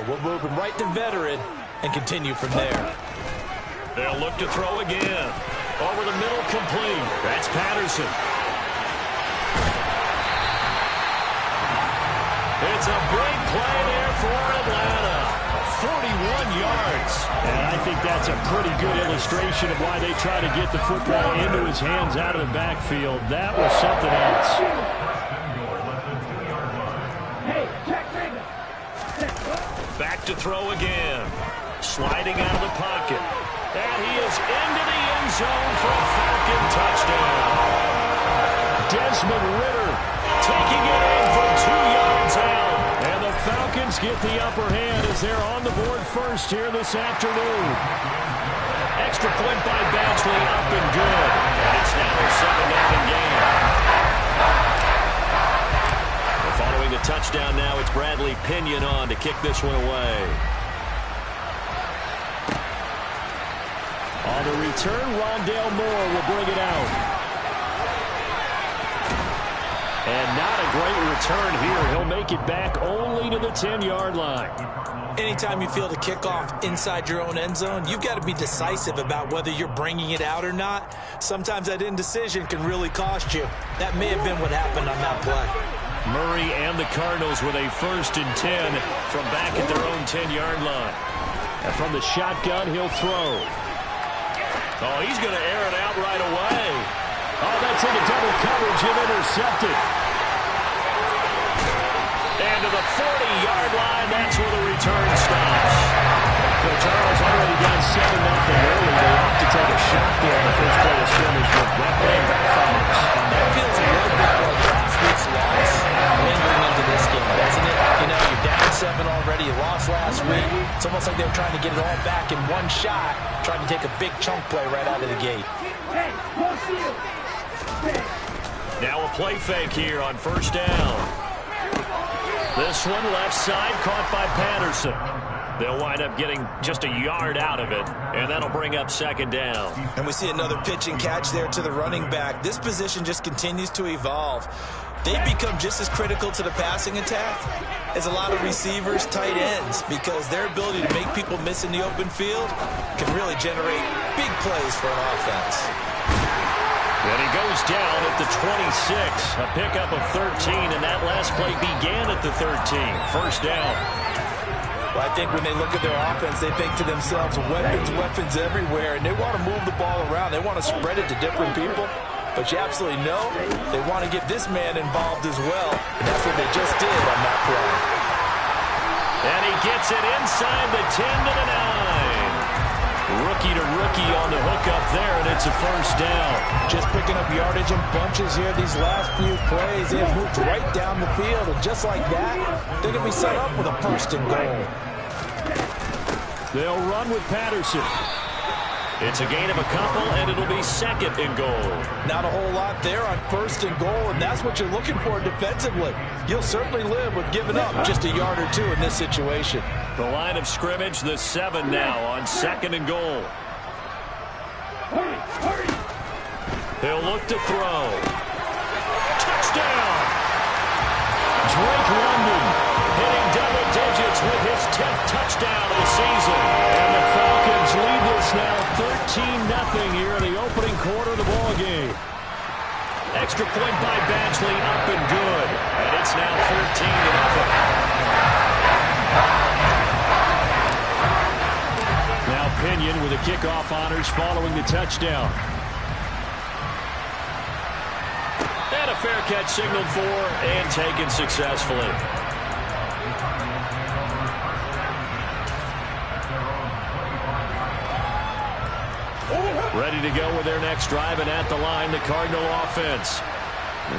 We'll move him right to veteran and continue from there. They'll look to throw again. Over the middle, complete. That's Patterson. It's a big play there for Atlanta. 41 yards. And I think that's a pretty good illustration of why they try to get the football into his hands out of the backfield. That was something else. Back to throw again. Sliding out of the pocket. And he is into the end zone for a Falcon touchdown. Desmond Ridder taking it in for 2 yards out. And the Falcons get the upper hand as they're on the board first here this afternoon. Extra point by Badgley, up and good. And it's now a 7-0 game. And following the touchdown now, it's Bradley Pinion on to kick this one away. On the return, Rondale Moore will bring it out. And not a great return here. He'll make it back only to the 10-yard line. Anytime you feel the kickoff inside your own end zone, you've got to be decisive about whether you're bringing it out or not. Sometimes that indecision can really cost you. That may have been what happened on that play. Murray and the Cardinals with a 1st and 10 from back at their own 10-yard line. And from the shotgun, he'll throw. Oh, he's going to air it out right away. Oh, that's into double coverage and intercepted. And to the 40-yard line, that's where the return stops. So Charles already got 7-0 early. They have to take a shot there on the first play of scrimmage, but that play backfires. That feels a little bit like last week's loss lingering into this game, doesn't it? You know, you're down 7 already. You lost last week. It's almost like they were trying to get it all back in one shot, trying to take a big chunk play right out of the gate. Now a play fake here on 1st down. This one left side caught by Patterson. They'll wind up getting just a yard out of it, and that'll bring up 2nd down. And we see another pitch and catch there to the running back. This position just continues to evolve. They've become just as critical to the passing attack as a lot of receivers, tight ends, because their ability to make people miss in the open field can really generate big plays for an offense. And he goes down at the 26, a pickup of 13, and that last play began at the 13. 1st down. Well, I think when they look at their offense, they think to themselves, weapons everywhere, and they want to move the ball around. They want to spread it to different people. But you absolutely know they want to get this man involved as well, and that's what they just did on that play. And he gets it inside the 10 to the 9. Rookie to rookie on the hookup there, and it's a 1st down. Just picking up yardage in bunches here these last few plays. They've moved right down the field, and just like that, they're going to be set up with a 1st and goal. They'll run with Patterson. It's a gain of a couple, and it'll be 2nd and goal. Not a whole lot there on 1st and goal, and that's what you're looking for defensively. You'll certainly live with giving up just a yard or 2 in this situation. The line of scrimmage, the 7 now on 2nd and goal. He'll look to throw. Touchdown! Drake London hitting double digits with his 10th touchdown of the season. And the Falcons lead this now 13-0 here in the opening quarter of the ball game. Extra point by Badgley, up and good. And it's now 14-0. Now Pinion with the kickoff honors following the touchdown. And a fair catch signaled for and taken successfully. Ready to go with their next drive, and at the line, the Cardinal offense.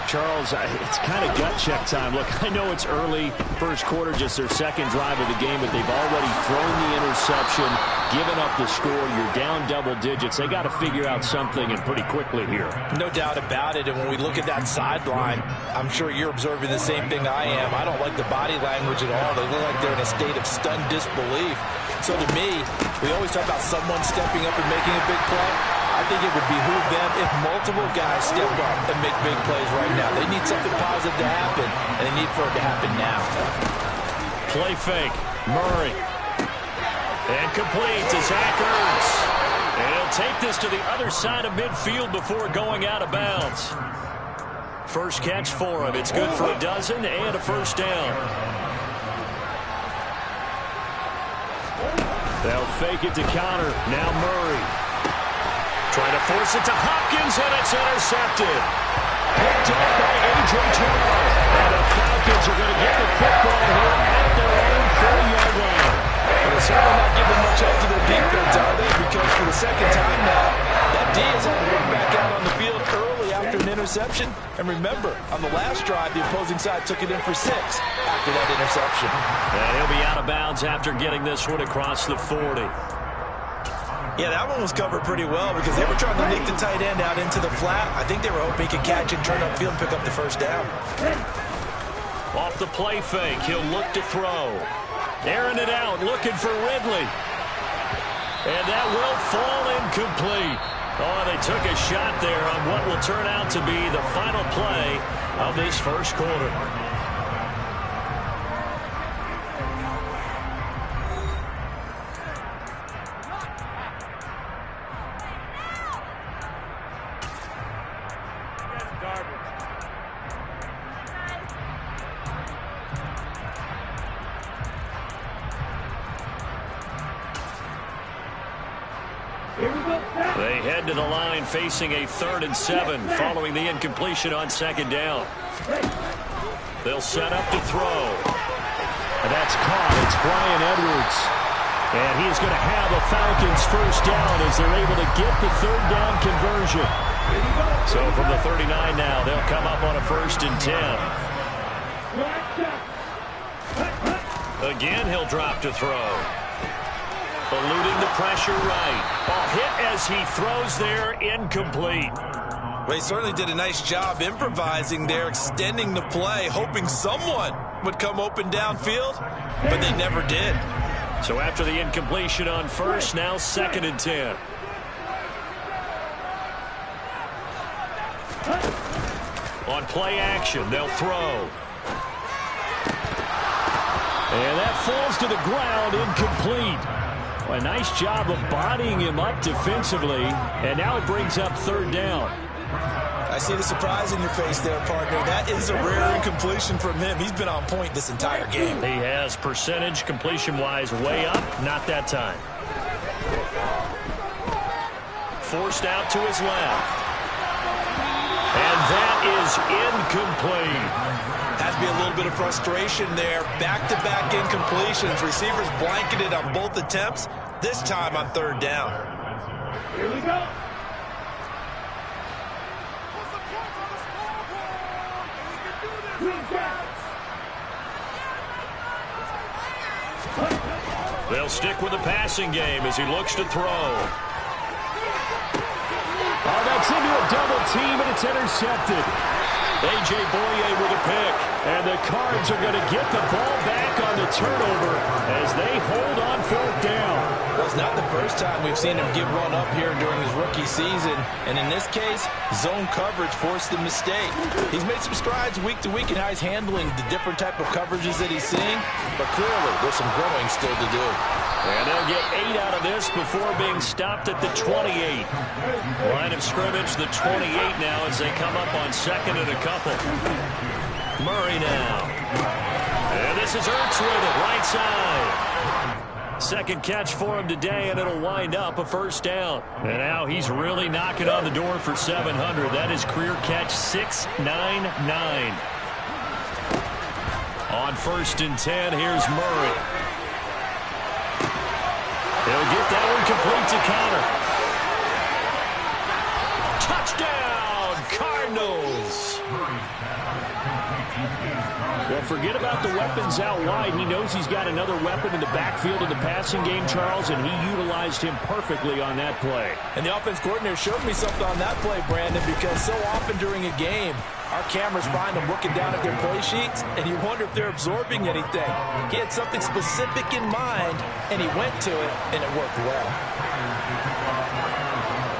Charles, it's kind of gut check time. Look, I know it's early, 1st quarter, just their 2nd drive of the game, but they've already thrown the interception, given up the score. You're down double digits. They got to figure out something, and pretty quickly here. No doubt about it, and when we look at that sideline, I'm sure you're observing the same thing I am. I don't like the body language at all. They look like they're in a state of stunned disbelief. So to me, we always talk about someone stepping up and making a big play. I think it would behoove them if multiple guys step up and make big plays right now. They need something positive to happen, and they need for it to happen now. Play fake. Murray. And complete to Zach Ertz. And he'll take this to the other side of midfield before going out of bounds. First catch for him. It's good for a dozen and a first down. They'll fake it to counter. Now Murray. Trying to force it to Hopkins, and it's intercepted. Picked up by A.J. Terrell. And the Falcons are going to get the football here at their own 40-yard line. They're certainly not giving much up to their defense, are they? Because for the second time now, that D has had to run back out on the field early after an interception. And remember, on the last drive, the opposing side took it in for 6 after that interception. And he'll be out of bounds after getting this one across the 40. Yeah, that one was covered pretty well because they were trying to leak the tight end out into the flat. I think they were hoping he could catch and turn upfield and pick up the first down. Off the play fake, he'll look to throw. Airing it out, looking for Ridley. And that will fall incomplete. Oh, they took a shot there on what will turn out to be the final play of this first quarter. They head to the line facing a 3rd and 7 following the incompletion on second down. They'll set up to throw. And that's caught. It's Bryan Edwards. And he's going to have a Falcons first down as they're able to get the 3rd down conversion. So from the 39 now, they'll come up on a 1st and 10. Again, he'll drop to throw. Eluding the pressure right. Ball hit as he throws there, incomplete. Well, he certainly did a nice job improvising there, extending the play, hoping someone would come open downfield, but they never did. So after the incompletion on 1st, now 2nd and 10. On play action, they'll throw. And that falls to the ground, incomplete. A nice job of bodying him up defensively, and now it brings up 3rd down. I see the surprise in your face there, partner. That is a rare incompletion from him. He's been on point this entire game. He has percentage completion-wise way up, not that time. Forced out to his left. And that is incomplete. Has to be a little bit of frustration there. Back-to-back incompletions. Receivers blanketed on both attempts, this time on 3rd down. Here we go. They'll stick with the passing game as he looks to throw. Oh, that's into a double team, and it's intercepted. A.J. Boye with a pick. And the Cards are going to get the ball back on the turnover as they hold on 4th down. Well, it's not the first time we've seen him give one up here during his rookie season. And in this case, zone coverage forced the mistake. He's made some strides week to week in how he's handling the different type of coverages that he's seeing. But clearly, there's some growing still to do. And they'll get 8 out of this before being stopped at the 28. Line of scrimmage, the 28 now as they come up on 2nd and a couple. Murray now. And this is Ertz with it, right side. Second catch for him today, and it'll wind up a 1st down. And now he's really knocking on the door for 700. That is career catch 699. On 1st and 10, here's Murray. He'll get that one complete to counter. Touchdown, Cardinals. Well, forget about the weapons out wide. He knows he's got another weapon in the backfield of the passing game, Charles, and he utilized him perfectly on that play. And the offense coordinator showed me something on that play, Brandon, because so often during a game, our cameras find them looking down at their play sheets, and you wonder if they're absorbing anything. He had something specific in mind, and he went to it, and it worked well.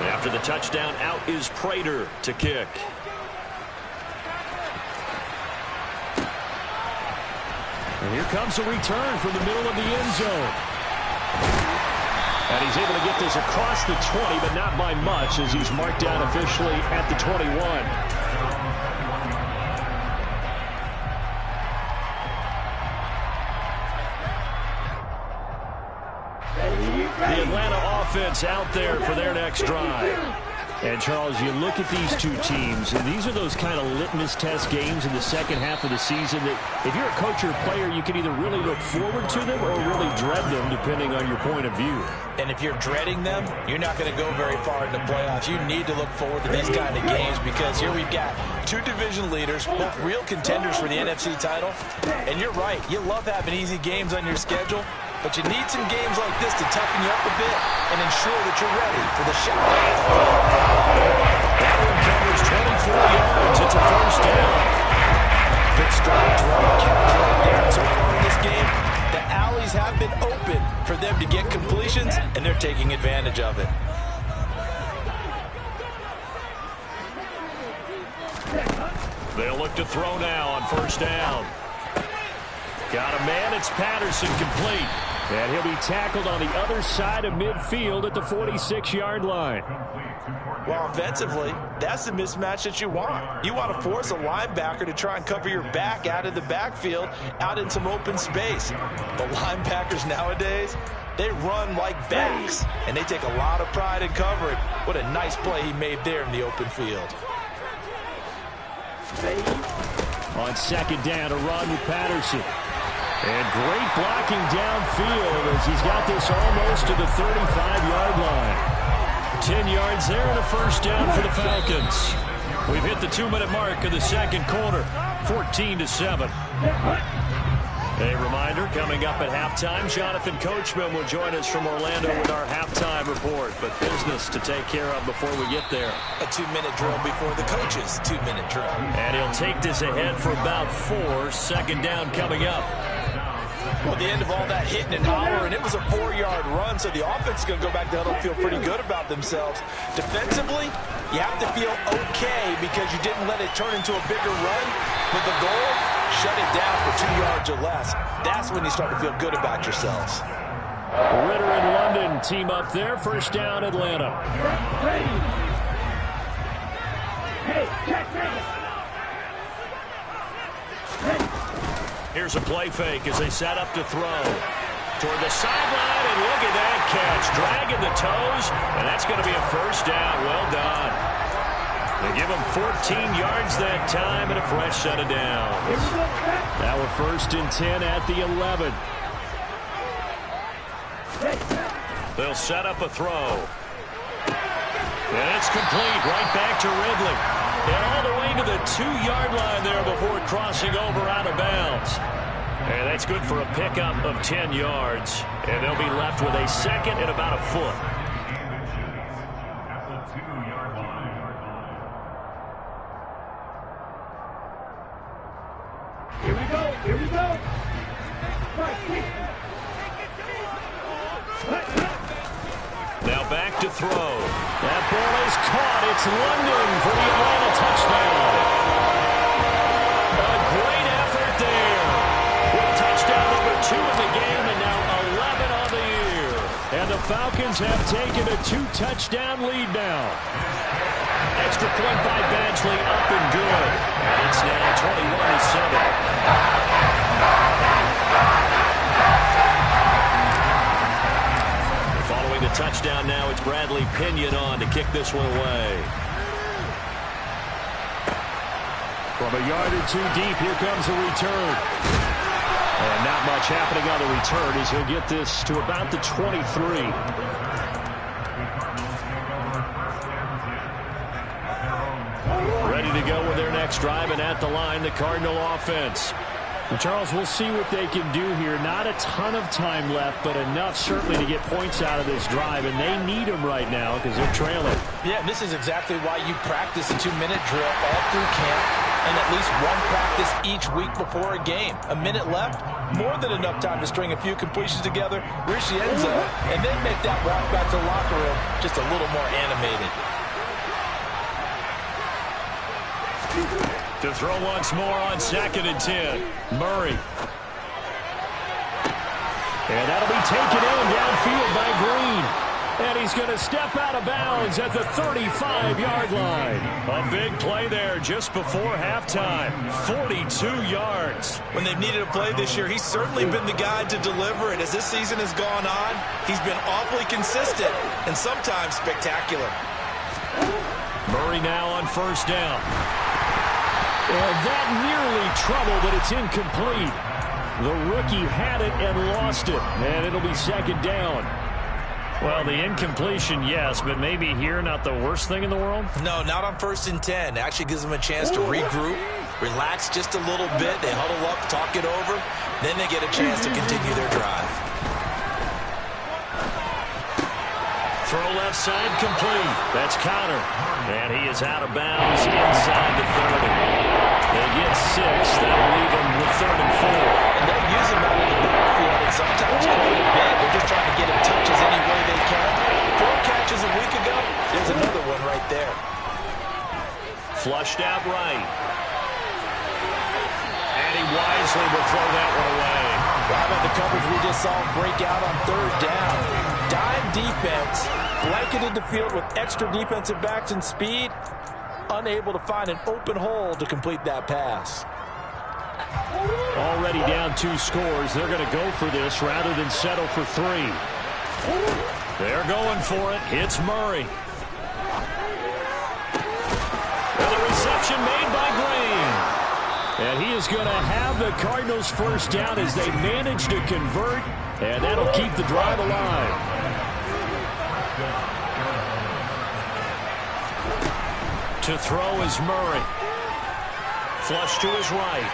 After the touchdown, out is Prater to kick. Here comes a return from the middle of the end zone. And he's able to get this across the 20, but not by much, as he's marked down officially at the 21. The Atlanta offense out there for their next drive. And, Charles, you look at these two teams, and these are those kind of litmus test games in the second half of the season that if you're a coach or a player, you can either really look forward to them or really dread them, depending on your point of view. And if you're dreading them, you're not going to go very far in the playoffs. You need to look forward to these kind of games because here we've got two division leaders, both real contenders for the NFC title. And you're right, you love having easy games on your schedule, but you need some games like this to toughen you up a bit and ensure that you're ready for the shot. That one covers 24 yards. It's a first down. Good start to run the catch right there. And so far in this game, the alleys have been open for them to get completions, and they're taking advantage of it. They'll look to throw now on first down. Got a man. It's Patterson, complete. And he'll be tackled on the other side of midfield at the 46-yard line. Well, offensively, that's the mismatch that you want. You want to force a linebacker to try and cover your back out of the backfield, out in some open space. The linebackers nowadays, they run like backs, and they take a lot of pride in covering. What a nice play he made there in the open field. On second down, a run with Patterson. And great blocking downfield as he's got this almost to the 35-yard line. 10 yards there and a first down for the Falcons. We've hit the 2-minute mark of the second quarter, 14-7. A reminder, coming up at halftime, Jonathan Coachman will join us from Orlando with our halftime report. But business to take care of before we get there. A 2-minute drill before the coach's 2-minute drill. And he'll take this ahead for about 4. Second down coming up. Well, the end of all that hitting and hollering, it was a 4-yard run, so the offense is going to go back to huddle and feel pretty good about themselves. Defensively, you have to feel okay because you didn't let it turn into a bigger run. But the goal, shut it down for 2 yards or less. That's when you start to feel good about yourselves. Ritter and London team up there. First down, Atlanta. Here's a play fake as they set up to throw. Toward the sideline, and look at that catch. Dragging the toes, and that's going to be a first down. Well done. They give him 14 yards that time and a fresh set of downs. Now we're first and 10 at the 11. They'll set up a throw. And it's complete. Right back to Ridley. And all the way to the 2-yard line there before crossing over out of bounds. And that's good for a pickup of 10 yards. And they'll be left with a second and about a foot. Here we go. Here we go. Now back to throw. That ball is caught. It's London for the Atlanta touchdown. A great effort there. With touchdown number 2 in the game and now 11 on the year. And the Falcons have taken a 2-touchdown lead now. Extra point by Badgley, up and good. And it's now 21-7. Following the touchdown now, it's Bradley Pinion on to kick this one away. From a yard or 2 deep, here comes a return. And not much happening on the return as he'll get this to about the 23. Ready to go with their next drive, and at the line, the Cardinal offense. And Charles, we'll see what they can do here. Not a ton of time left, but enough certainly to get points out of this drive, and they need them right now because they're trailing. Yeah, and this is exactly why you practice a 2-minute drill all through camp and at least one practice each week before a game. A minute left, more than enough time to string a few completions together, reach the end zone, and then make that walk back to the locker room just a little more animated. To throw once more on second and 10. Murray. And that'll be taken in downfield by Green. And he's going to step out of bounds at the 35-yard line. A big play there just before halftime. 42 yards. When they've needed a play this year, he's certainly been the guy to deliver it. As this season has gone on, he's been awfully consistent and sometimes spectacular. Murray now on first down. And that nearly trouble, but it's incomplete. The rookie had it and lost it. And it'll be second down. Well, the incompletion, yes, but maybe here not the worst thing in the world? No, not on 1st and 10. It actually gives them a chance to regroup, relax just a little bit. They huddle up, talk it over. Then they get a chance to continue their drive. Throw left side complete. That's Connor. And he is out of bounds inside the 30. They get 6. That'll leave them with 3rd and 4. And they'll use him out of the backfield and sometimes quite a bit. They're just trying to get him touches any way they can. 4 catches a week ago. There's another one right there. Flushed out right. And he wisely will throw that one away. How about the coverage we just saw him break out on 3rd down? Dime defense, blanketed the field with extra defensive backs and speed. Unable to find an open hole to complete that pass. Already down 2 scores. They're going to go for this rather than settle for 3. They're going for it. It's Murray. And the reception made by Green. And he is going to have the Cardinals first down as they manage to convert. And that'll keep the drive alive. To throw is Murray. Flush to his right.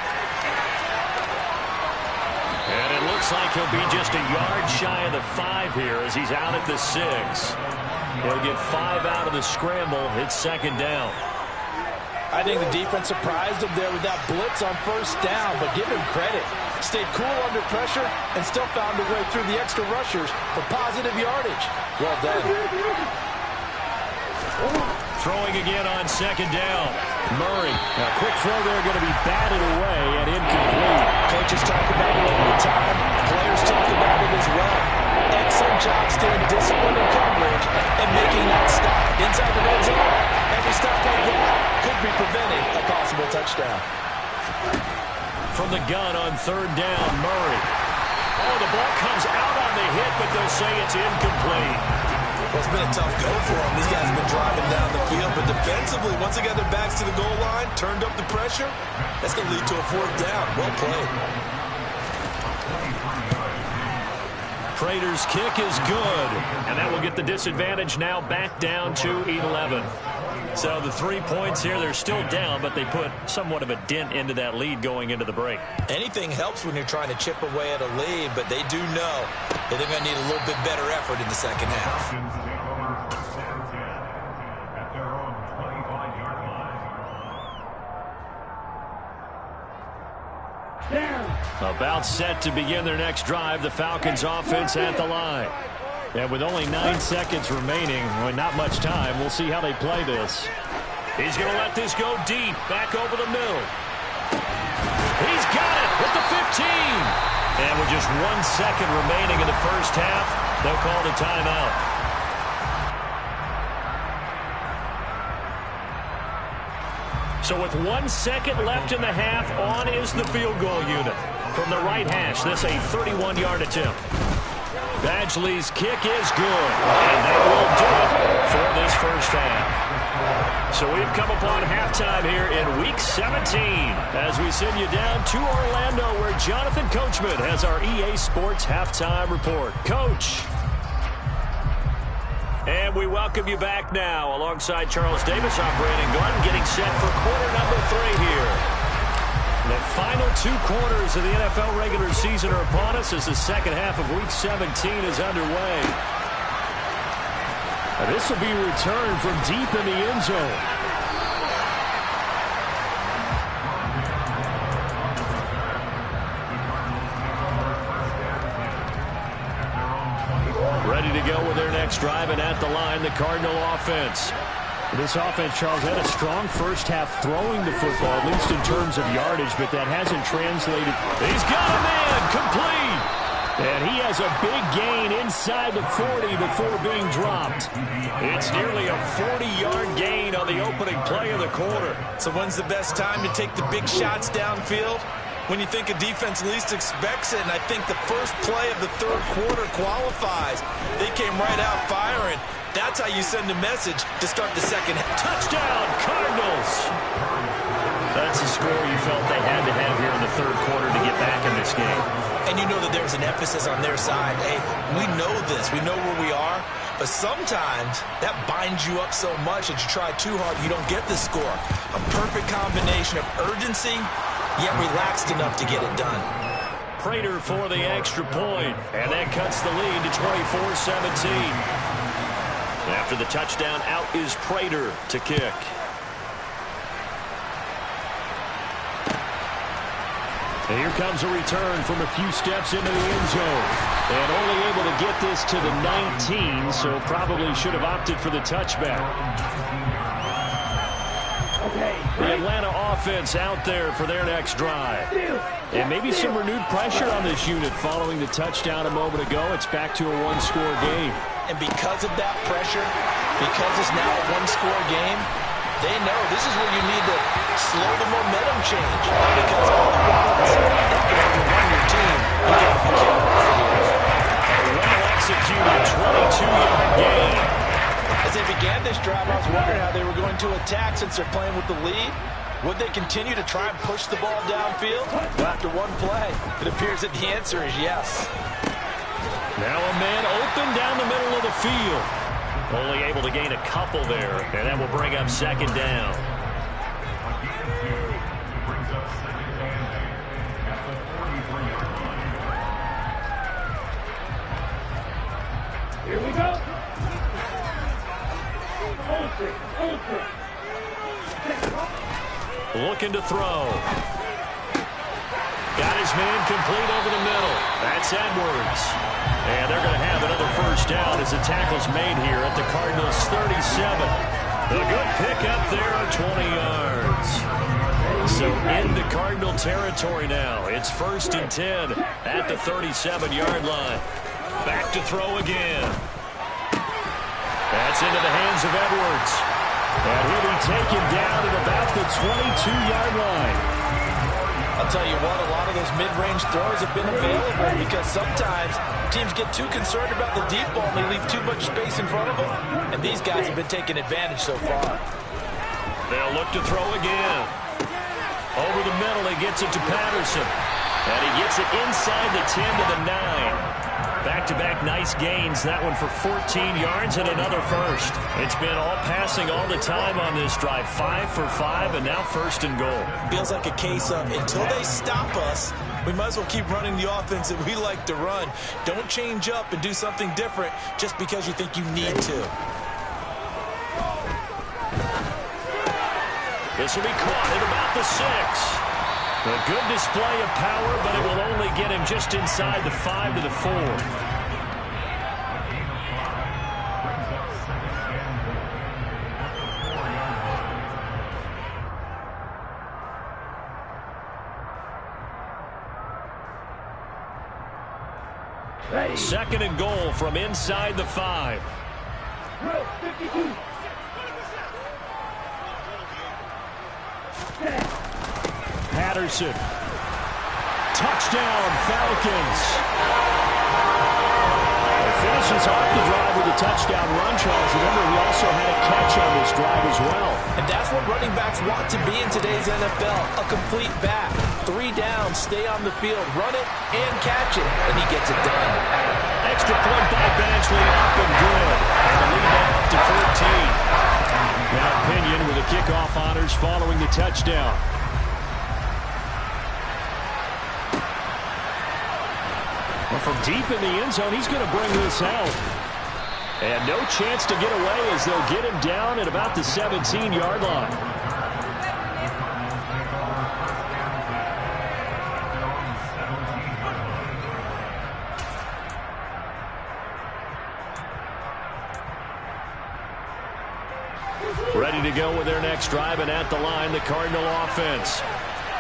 And it looks like he'll be just a yard shy of the 5 here as he's out at the 6. He'll get 5 out of the scramble. It's second down. I think the defense surprised him there with that blitz on 1st down, but give him credit. Stayed cool under pressure and still found a way through the extra rushers for positive yardage. Well done. Throwing again on second down. Murray. A quick throw there going to be batted away and incomplete. Coaches talk about it all the time. Players talk about it as well. Excellent job staying disciplined in coverage and making that stop inside the red zone. Every stop like that could be preventing a possible touchdown. From the gun on 3rd down, Murray. Oh, the ball comes out on the hit, but they'll say it's incomplete. Well, it's been a tough go for them. These guys have been driving down the field, but defensively, once they got their backs to the goal line, turned up the pressure, that's going to lead to a 4th down. Well played. Prater's kick is good, and that will get the disadvantage now back down to 11. So the 3 points here, they're still down, but they put somewhat of a dent into that lead going into the break. Anything helps when you're trying to chip away at a lead, but they do know that they're going to need a little bit better effort in the second half. About set to begin their next drive, the Falcons offense at the line. And with only 9 seconds remaining, well, not much time, we'll see how they play this. He's going to let this go deep, back over the middle. He's got it with the 15. And with just 1 second remaining in the first half, they'll call the timeout. So with 1 second left in the half, on is the field goal unit. From the right hash, this a 31-yard attempt. Badgley's kick is good, and that will do it for this first half. So we've come upon halftime here in Week 17 as we send you down to Orlando where Jonathan Coachman has our EA Sports Halftime Report. Coach. And we welcome you back now alongside Charles Davis. I'm Brandon Glenn getting set for quarter number 3 here. The final 2 quarters of the NFL regular season are upon us as the second half of Week 17 is underway. And this will be returned from deep in the end zone. Ready to go with their next drive, and at the line, the Cardinal offense. This offense, Charles, had a strong first half throwing the football, at least in terms of yardage, but that hasn't translated. He's got a man, complete. And he has a big gain inside the 40 before being dropped. It's nearly a 40-yard gain on the opening play of the quarter. So when's the best time to take the big shots downfield? When you think a defense least expects it, and I think the first play of the third quarter qualifies. They came right out firing. That's how you send a message to start the second half. Touchdown, Cardinals! That's a score you felt they had to have here in the third quarter to get back in this game. And you know that there's an emphasis on their side. Hey, we know this. We know where we are. But sometimes that binds you up so much that you try too hard, you don't get the score. A perfect combination of urgency, yet relaxed enough to get it done. Prater for the extra point, and that cuts the lead to 24-17. After the touchdown, out is Prater to kick. And here comes a return from a few steps into the end zone. And only able to get this to the 19, so probably should have opted for the touchback. The Atlanta offense out there for their next drive. And maybe some renewed pressure on this unit following the touchdown a moment ago. It's back to a one-score game. And because of that pressure, because it's now a one-score game, they know this is where you need to slow the momentum change. Because otherwise, that can overrun your team. You got to be careful here. Well executed, 22-yard gain. As they began this drive, I was wondering how they were going to attack since they're playing with the lead. Would they continue to try and push the ball downfield? Well, after one play, it appears that the answer is yes. Now a man open down the middle of the field. Only able to gain a couple there, and that will bring up second down. Here we go. Looking to throw. Got his man complete over the middle. That's Edwards. And they're going to have another first down as the tackle's made here at the Cardinals' 37. A good pickup there of 20 yards. So into Cardinal territory now. It's 1st and 10 at the 37-yard line. Back to throw again. That's into the hands of Edwards. And he'll be taken down at about the 22-yard line. I'll tell you what, a lot of those mid-range throws have been available because sometimes teams get too concerned about the deep ball and they leave too much space in front of them. And these guys have been taking advantage so far. They'll look to throw again. Over the middle, he gets it to Patterson. And he gets it inside the 10 to the 9. Back-to-back nice gains. That one for 14 yards and another first. It's been all passing all the time on this drive. 5 for 5 and now 1st and goal. Feels like a case of until they stop us, we might as well keep running the offense that we like to run. Don't change up and do something different just because you think you need to. This will be caught at about the 6. A good display of power, but it will only get him just inside the 5 to the 4. Second and goal from inside the 5. Patterson. Touchdown, Falcons. He finishes off the drive with a touchdown run, Charles. Remember, he also had a catch on this drive as well. And that's what running backs want to be in today's NFL, a complete back. 3 down, stay on the field, run it, and catch it, and he gets it done. Extra point by Badgley, up and good. And the lead back up to 14. Now Pinion with the kickoff honors following the touchdown. Well, from deep in the end zone, he's going to bring this out. And no chance to get away as they'll get him down at about the 17-yard line. Ready to go with their next drive, and at the line, the Cardinal offense.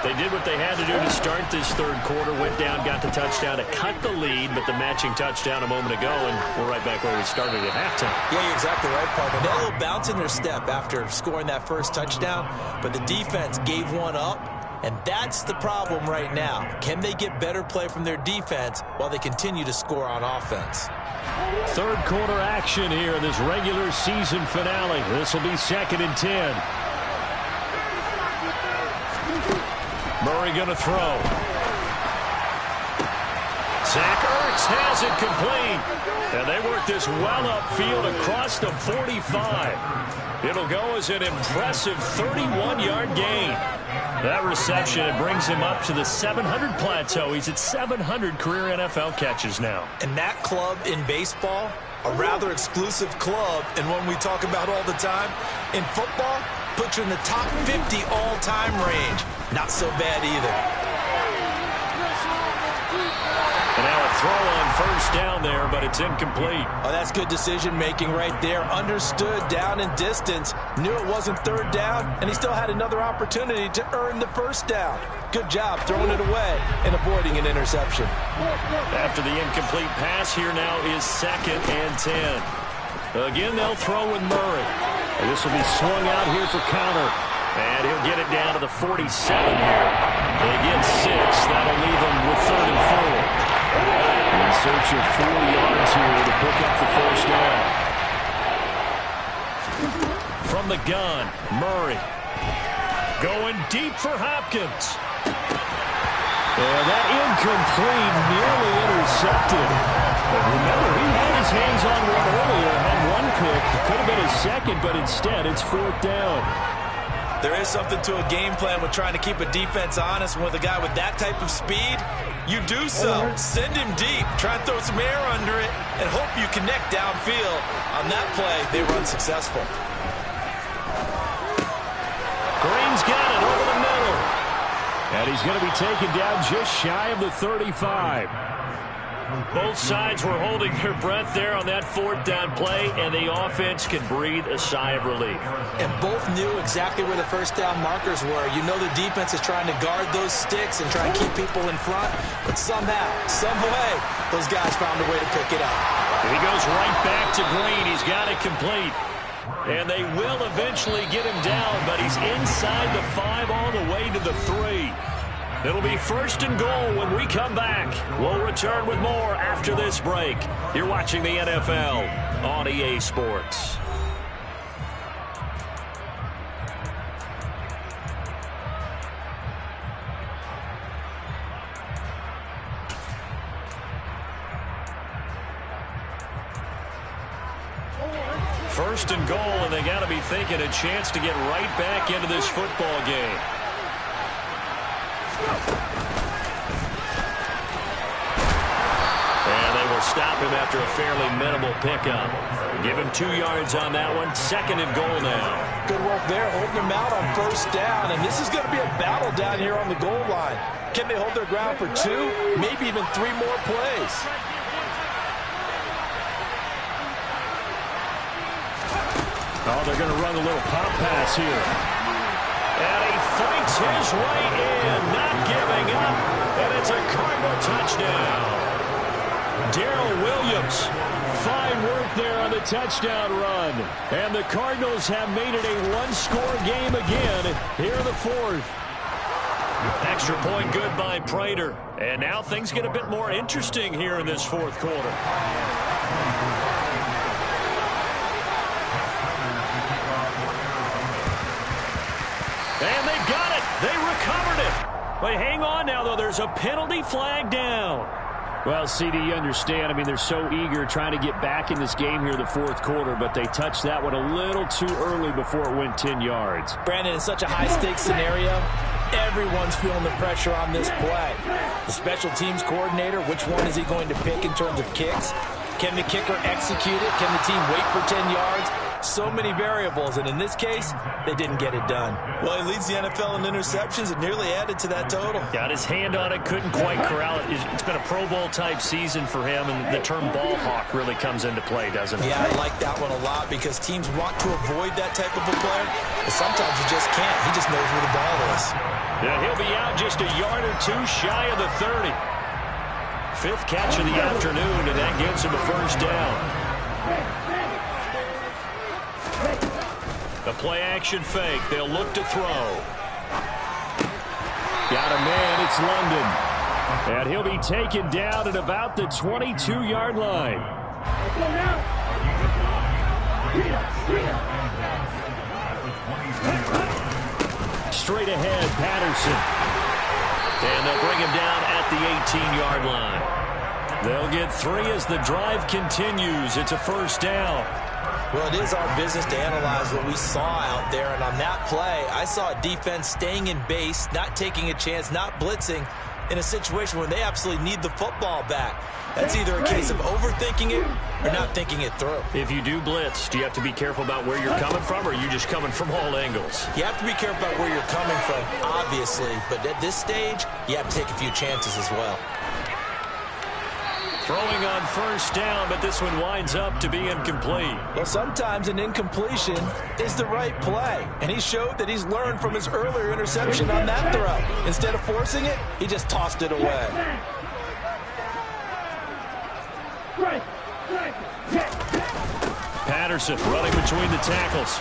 They did what they had to do to start this third quarter. Went down, got the touchdown to cut the lead, but the matching touchdown a moment ago, and we're right back where we started at halftime. Yeah, you're exactly right, partner. They had a little bounce in their step after scoring that first touchdown, but the defense gave one up, and that's the problem right now. Can they get better play from their defense while they continue to score on offense? Third quarter action here in this regular season finale. This will be 2nd and 10. Murray going to throw. Zach Ertz has it complete. And they work this well upfield across the 45. It'll go as an impressive 31-yard gain. That reception, it brings him up to the 700 plateau. He's at 700 career NFL catches now. And that club in baseball, a rather exclusive club, and one we talk about all the time. In football, puts you in the top 50 all-time range. Not so bad either. And now a throw on first down there, but it's incomplete. Oh, that's good decision-making right there. Understood down and distance. Knew it wasn't third down, and he still had another opportunity to earn the first down. Good job throwing it away and avoiding an interception. After the incomplete pass, here now is 2nd and 10. Again, they'll throw with Murray. And this will be swung out here for counter. And he'll get it down to the 47 here. They get 6. That'll leave them with 3rd and 4. In search of 4 yards here to pick up the first down. From the gun, Murray. Going deep for Hopkins. And that incomplete, nearly intercepted. But remember, he had his hands on one earlier, had one pick. Could have been a second, but instead it's 4th down. There is something to a game plan with trying to keep a defense honest. With a guy with that type of speed, you do so. Send him deep, try and throw some air under it, and hope you connect downfield. On that play, they were unsuccessful. Green's got it over the middle. And he's going to be taken down just shy of the 35. Both sides were holding their breath there on that 4th down play, and the offense can breathe a sigh of relief. And both knew exactly where the first down markers were. You know the defense is trying to guard those sticks and try and keep people in front, but somehow, some way, those guys found a way to pick it up. He goes right back to Green. He's got it complete. And they will eventually get him down, but he's inside the 5 all the way to the 3. It'll be 1st and goal when we come back. We'll return with more after this break. You're watching the NFL on EA Sports. First and goal, and they got to be thinking a chance to get right back into this football game. And they will stop him after a fairly minimal pickup. Give him 2 yards on that one. 2nd and goal now. Good work there, holding him out on first down. And this is going to be a battle down here on the goal line. Can they hold their ground for 2, maybe even 3 more plays? Oh, they're going to run a little pop pass here. And he fights his way in, not giving up. And it's a Cardinal touchdown. Darrell Williams, fine work there on the touchdown run. And the Cardinals have made it a 1-score game again here in the 4th. Extra point good by Prater. And now things get a bit more interesting here in this 4th quarter. And they got it. They recovered it. But hang on now, though. There's a penalty flag down. Well, CD, you understand. I mean, they're so eager trying to get back in this game here in the 4th quarter, but they touched that one a little too early before it went 10 yards. Brandon, in such a high-stakes scenario, everyone's feeling the pressure on this play. The special teams coordinator, which one is he going to pick in terms of kicks? Can the kicker execute it? Can the team wait for 10 yards? So many variables, and in this case, they didn't get it done. Well, he leads the NFL in interceptions and nearly added to that total. Got his hand on it, couldn't quite corral it. It's been a Pro Bowl-type season for him, and the term ball hawk really comes into play, doesn't it? Yeah, I like that one a lot because teams want to avoid that type of a player, but sometimes you just can't. He just knows where the ball is. Yeah, he'll be out just a yard or two shy of the 30. Fifth catch of the afternoon, and that gives him a first down. The play-action fake. They'll look to throw. Got a man. It's London. And he'll be taken down at about the 22-yard line. Straight ahead, Patterson. And they'll bring him down at the 18-yard line. They'll get 3 as the drive continues. It's a first down. Well, it is our business to analyze what we saw out there, and on that play, I saw a defense staying in base, not taking a chance, not blitzing, in a situation where they absolutely need the football back. That's either a case of overthinking it or not thinking it through. If you do blitz, do you have to be careful about where you're coming from, or are you just coming from all angles? You have to be careful about where you're coming from, obviously, but at this stage, you have to take a few chances as well. Throwing on first down, but this one winds up to be incomplete. Well, sometimes an incompletion is the right play, and he showed that he's learned from his earlier interception on that throw. Instead of forcing it, he just tossed it away. Patterson running between the tackles.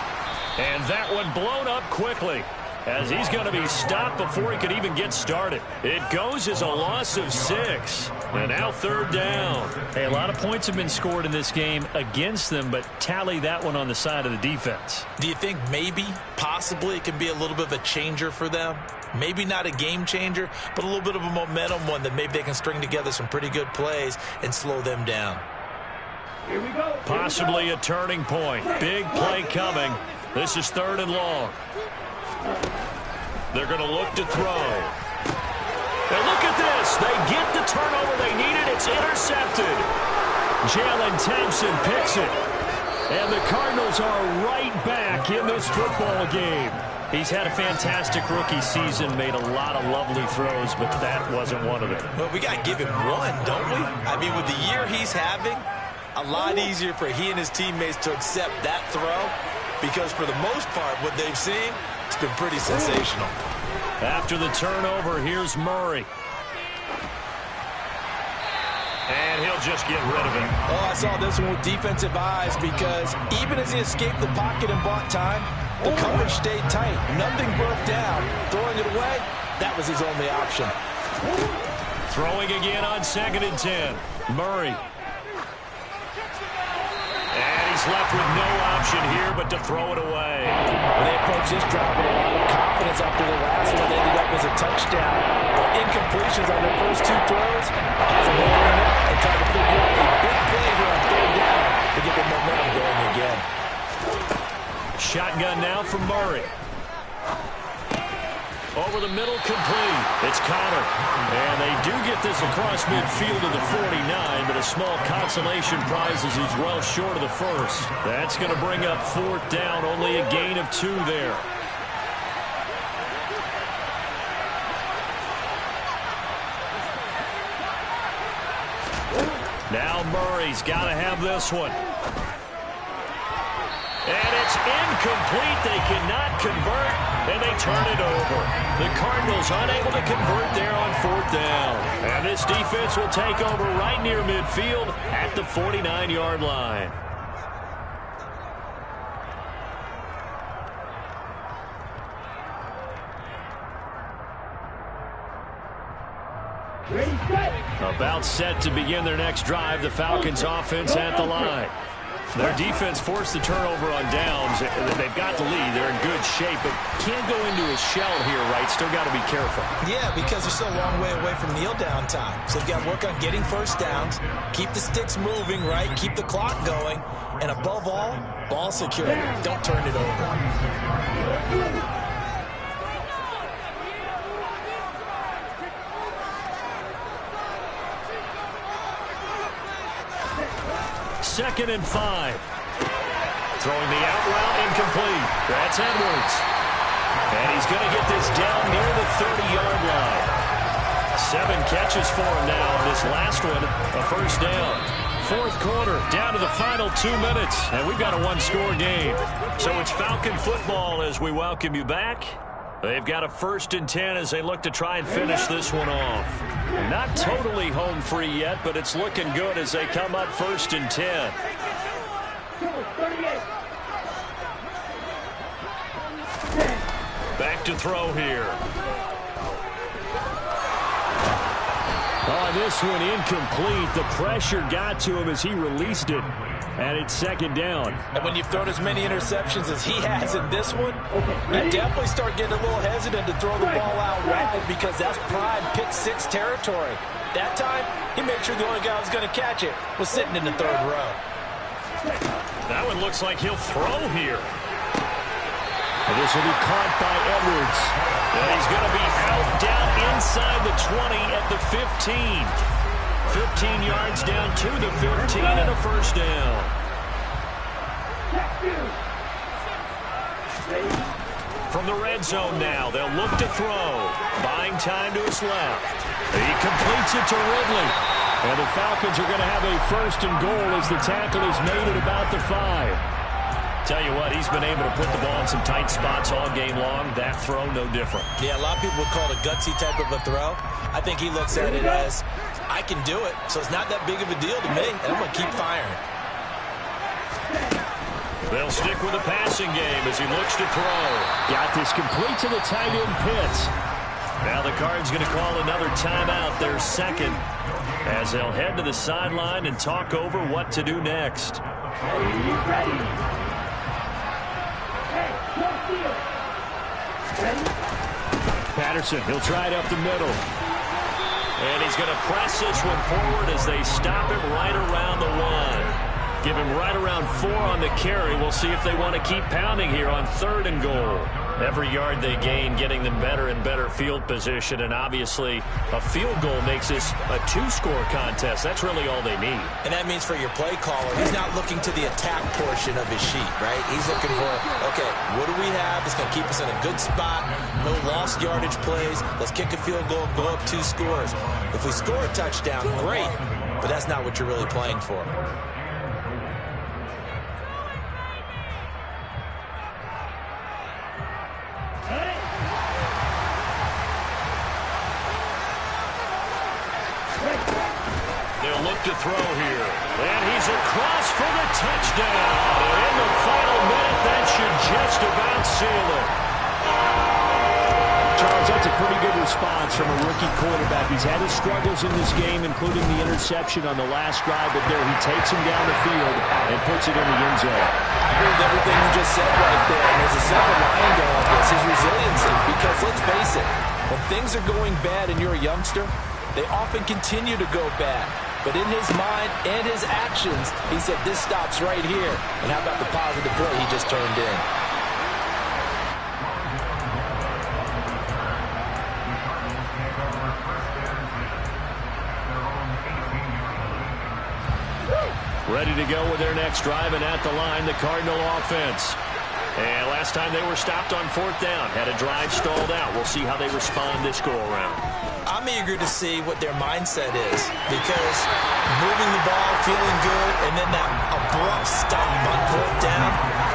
And that one blown up quickly, as he's going to be stopped before he could even get started. It goes as a loss of 6. And now third down. Hey, a lot of points have been scored in this game against them, but tally that one on the side of the defense. Do you think maybe, possibly, it can be a little bit of a changer for them? Maybe not a game changer, but a little bit of a momentum one that maybe they can string together some pretty good plays and slow them down. Here we go. Possibly a turning point. Big play coming. This is third and long. They're going to look to throw. And look at this. They get the turnover they needed. It's intercepted. Jalen Thompson picks it. And the Cardinals are right back in this football game. He's had a fantastic rookie season, made a lot of lovely throws, but that wasn't one of them. Well, we got to give him one, don't we? I mean, with the year he's having, a lot easier for he and his teammates to accept that throw because for the most part, what they've seen, it's been pretty sensational. After the turnover, here's Murray. And he'll just get rid of it. Oh, I saw this one with defensive eyes because even as he escaped the pocket and bought time, the coverage stayed tight. Nothing broke down. Throwing it away, that was his only option. Throwing again on 2nd and 10. Murray. And he's left with no option here but to throw it away. When they approach this drive with a lot of confidence after the last one, ended up as a touchdown. Incompletions on their first 2 throws. Has them rolling up and trying to figure out a big play here on third down to get the momentum going again. Shotgun now from Murray. Over the middle, complete. It's Connor. And they do get this across midfield to the 49, but a small consolation prize as he's well short of the first. That's going to bring up 4th down, only a gain of 2 there. Now Murray's got to have this one. And it's incomplete. They cannot convert, and they turn it over. The Cardinals unable to convert there on 4th down. And this defense will take over right near midfield at the 49-yard line. Ready, set. About set to begin their next drive. The Falcons offense at the line. Their defense forced the turnover on downs. They've got the lead. They're in good shape, but can't go into a shell here, right? Still got to be careful. Yeah, because they're still a long way away from kneel down time. So they've got to work on getting first downs, keep the sticks moving, right? Keep the clock going. And above all, ball security. Don't turn it over. 2nd and 5. Throwing the out route, incomplete. That's Edwards. And he's going to get this down near the 30-yard line. 7 catches for him now. This last one, a first down. Fourth quarter, down to the final 2 minutes, and we've got a one-score game. So it's Falcon football as we welcome you back. They've got a 1st and 10 as they look to try and finish this one off. Not totally home free yet, but it's looking good as they come up 1st and 10. Back to throw here. Oh, this one incomplete. The pressure got to him as he released it. And it's 2nd down. And when you've thrown as many interceptions as he has in this one, you definitely start getting a little hesitant to throw the ball out wide because that's prime pick 6 territory. That time, he made sure the only guy who was going to catch it was sitting in the 3rd row. That one looks like he'll throw here. And this will be caught by Edwards. And he's going to be out down inside the 20 at the 15. 15 yards down to the 15 and a first down. From the red zone now, they'll look to throw. Buying time to his left. He completes it to Ridley. And the Falcons are going to have a 1st and goal as the tackle is made at about the 5. Tell you what, he's been able to put the ball in some tight spots all game long. That throw, no different. Yeah, a lot of people would call it a gutsy type of a throw. I think he looks at it as, I can do it, so it's not that big of a deal to me, and I'm going to keep firing. They'll stick with the passing game as he looks to throw. Got this complete to the tight end Pitts. Now the Card's going to call another timeout, their 2nd, as they'll head to the sideline and talk over what to do next. Patterson, he'll try it up the middle. And he's going to press this one forward as they stop him right around the 1. Give him right around 4 on the carry. We'll see if they want to keep pounding here on 3rd and goal. Every yard they gain getting them better and better field position, and obviously a field goal makes this a 2-score contest. That's really all they need. And that means for your play caller, he's not looking to the attack portion of his sheet, right? He's looking for, okay, what do we have that's going to keep us in a good spot? No lost yardage plays. Let's kick a field goal and go up 2 scores. If we score a touchdown, great, but that's not what you're really playing for. They'll look to throw here. And he's across for the touchdown. And in the final minute, that should just about seal it. Charles, that's a pretty good response from a rookie quarterback. He's had his struggles in this game, including the interception on the last drive, but there he takes him down the field and puts it in the end zone. I agree with everything you just said right there. And there's a silver lining to all this, his resiliency. Because let's face it, when things are going bad and you're a youngster, they often continue to go bad. But in his mind and his actions, he said, this stops right here. And how about the positive play he just turned in? Ready to go with their next drive, and at the line, the Cardinal offense. And last time they were stopped on 4th down, had a drive stalled out. We'll see how they respond this go-around. I'm eager to see what their mindset is, because moving the ball, feeling good, and then that abrupt stop on 4th down,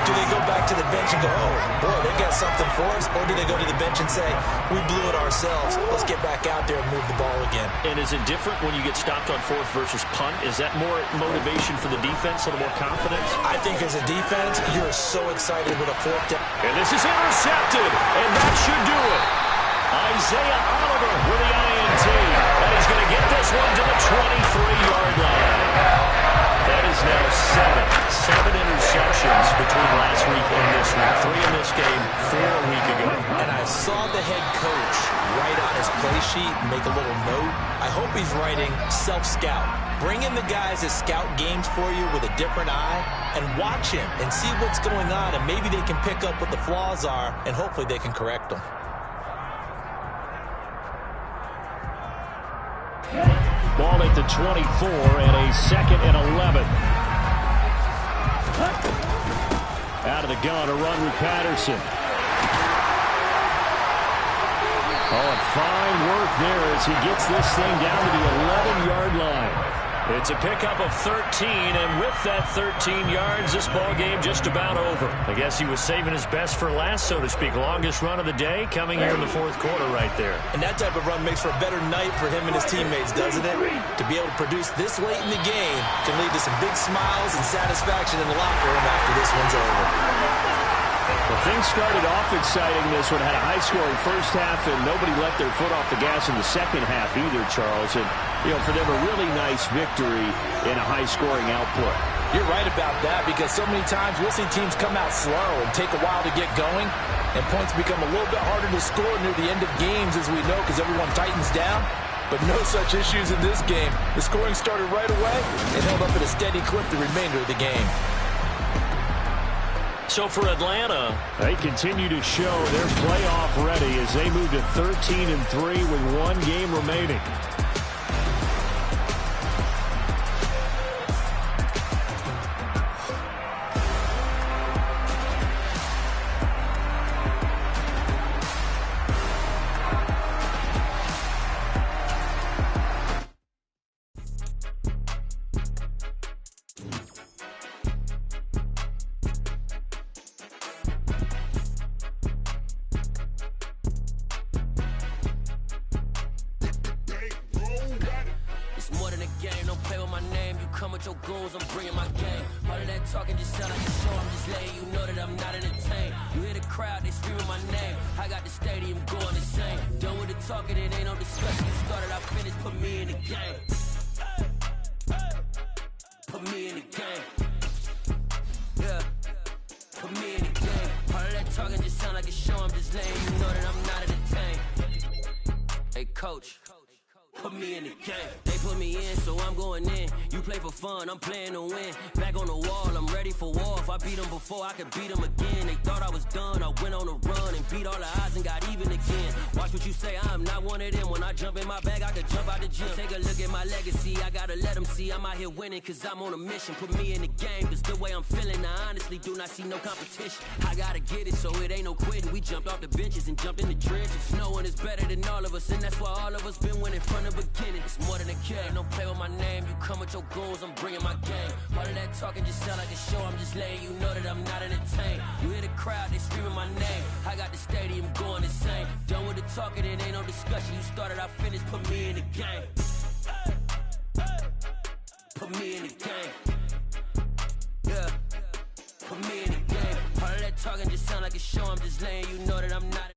do they go back to the bench and go, oh, boy, they got something for us? Or do they go to the bench and say, we blew it ourselves, let's get back out there and move the ball again? And is it different when you get stopped on 4th versus punt? Is that more motivation for the defense, a little more confidence? I think as a defense, you're so excited with a 4th down. And this is intercepted, and that should do it. Isaiah Oliver with the INT, and he's going to get this one to the 23-yard line. That is now 7 interceptions between last week and this week. 3 in this game, 4 a week ago. And I saw the head coach write on his play sheet and make a little note. I hope he's writing self-scout. Bring in the guys that scout games for you with a different eye and watch him and see what's going on, and maybe they can pick up what the flaws are, and hopefully they can correct them. Ball at the 24 and a 2nd and 11. out of the gun. A run with Patterson. Oh, and fine work there as he gets this thing down to the 11-yard line. It's a pickup of 13, and with that 13 yards, this ball game just about over. I guess he was saving his best for last, so to speak. Longest run of the day coming here in the fourth quarter right there. And that type of run makes for a better night for him and his teammates, doesn't it? To be able to produce this late in the game can lead to some big smiles and satisfaction in the locker room after this one's over. Well, things started off exciting. This one had a high-scoring first half, and nobody let their foot off the gas in the second half either, Charles. And, for them, a really nice victory in a high-scoring output. You're right about that, because so many times we'll see teams come out slow and take a while to get going, and points become a little bit harder to score near the end of games, as we know, because everyone tightens down. But no such issues in this game. The scoring started right away and held up at a steady clip the remainder of the game. So for Atlanta, they continue to show they're playoff ready as they move to 13-3 with one game remaining. I'm playing to win. Back on the wall, I'm ready for war. If I beat them before, I could beat them again. They thought I was done. I went on a run and beat all the odds and got even again. Watch what you say, I'm not one of them. When I jump in my bag, I could jump out the gym. Take a look at my legacy. I gotta let them see I'm out here winning, cause I'm on a mission. Put me in the game, cause the way I'm feeling, I honestly do not see no competition. I gotta get it, so it ain't no quitting. We jumped off the benches and jumped in the trenches. No one is better than all of us, and that's why all of us been winning from the beginning. It's more than a game, don't play with my name. You come with your goons, I'm bringing my game. All of that talking just sound like a show. I'm just letting you know that I'm not entertained. You hear the crowd, they screaming my name. I got the stadium going insane. Done with the talking, it ain't no discussion. You started, I finished, put me in the game. Put me in the game. Yeah. Put me in the game. All of that talking just sound like a show. I'm just letting you know that I'm not